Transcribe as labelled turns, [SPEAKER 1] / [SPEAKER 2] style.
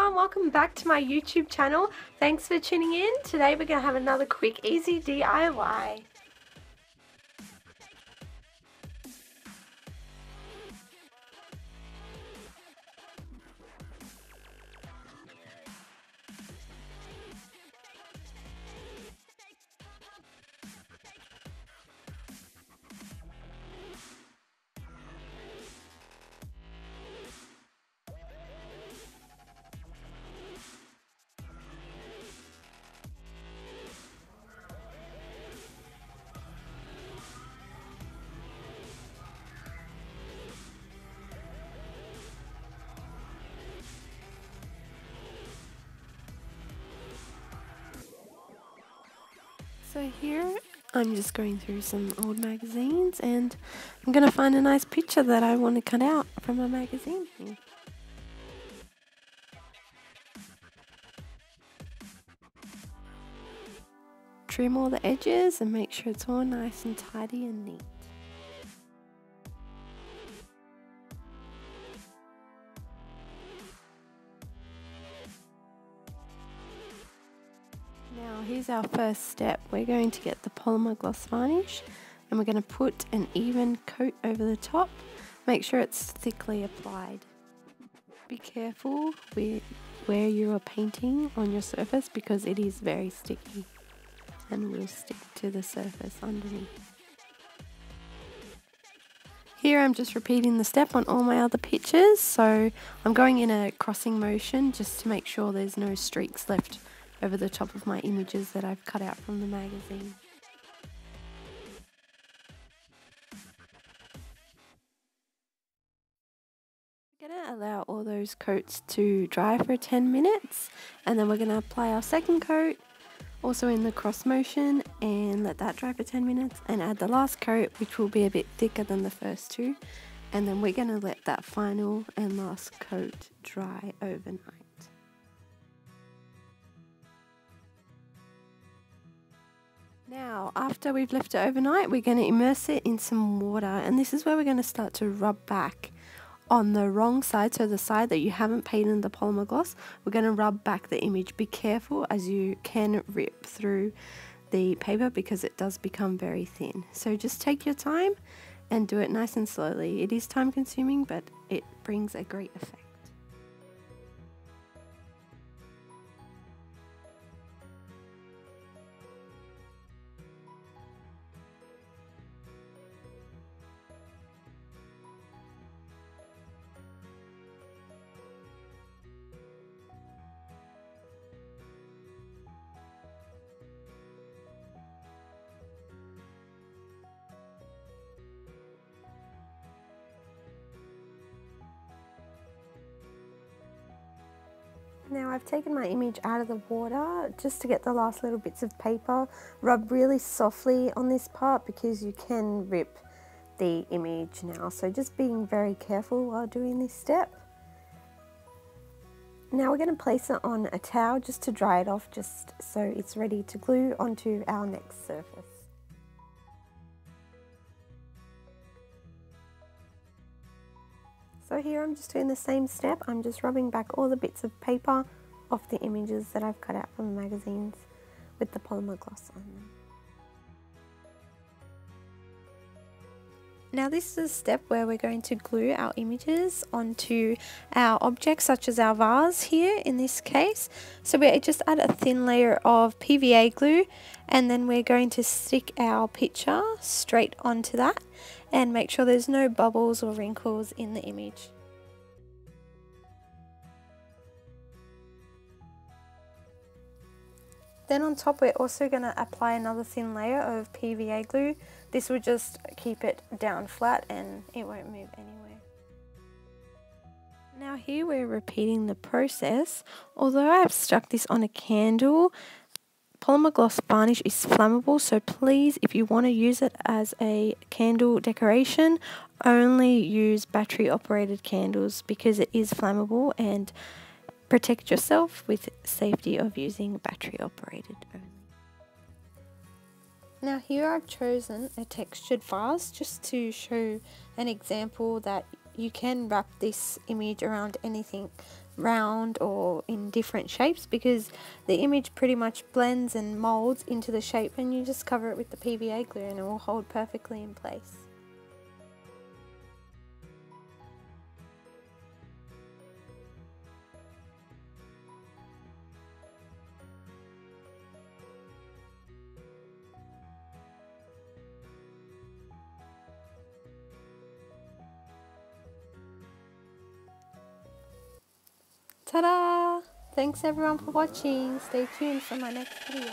[SPEAKER 1] everyone, welcome back to my YouTube channel. Thanks for tuning in. Today we're going to have another quick, easy DIY. So here I'm just going through some old magazines and I'm going to find a nice picture that I want to cut out from a magazine here. Trim all the edges and make sure it's all nice and tidy and neat. Now here's our first step. We're going to get the polymer gloss varnish and we're going to put an even coat over the top. Make sure it's thickly applied. Be careful with where you are painting on your surface because it is very sticky and will stick to the surface underneath. Here I'm just repeating the step on all my other pictures, so I'm going in a crossing motion just to make sure there's no streaks left over the top of my images that I've cut out from the magazine. We're going to allow all those coats to dry for 10 minutes and then we're going to apply our second coat also in the cross motion and let that dry for 10 minutes and add the last coat, which will be a bit thicker than the first two, and then we're going to let that final and last coat dry overnight. Now, after we've left it overnight, we're going to immerse it in some water, and this is where we're going to start to rub back on the wrong side, so the side that you haven't painted the polymer gloss. We're going to rub back the image. Be careful as you can rip through the paper because it does become very thin. So just take your time and do it nice and slowly. It is time consuming, but it brings a great effect. Now I've taken my image out of the water just to get the last little bits of paper. Rub really softly on this part because you can rip the image now. So just being very careful while doing this step. Now we're going to place it on a towel just to dry it off, just so it's ready to glue onto our next surface. So here I'm just doing the same step. I'm just rubbing back all the bits of paper off the images that I've cut out from the magazines with the polymer gloss on them. Now this is a step where we're going to glue our images onto our objects, such as our vase here in this case. So we just add a thin layer of PVA glue and then we're going to stick our picture straight onto that and make sure there's no bubbles or wrinkles in the image. Then on top we're also going to apply another thin layer of PVA glue. This will just keep it down flat and it won't move anywhere. Now here we're repeating the process. Although I've stuck this on a candle, polymer gloss varnish is flammable, so please, if you want to use it as a candle decoration, only use battery operated candles because it is flammable, and protect yourself with safety of using battery operated only. Now here I've chosen a textured vase just to show an example that you can wrap this image around anything round or in different shapes, because the image pretty much blends and molds into the shape, and you just cover it with the PVA glue and it will hold perfectly in place. Ta-da! Thanks everyone for watching. Stay tuned for my next video.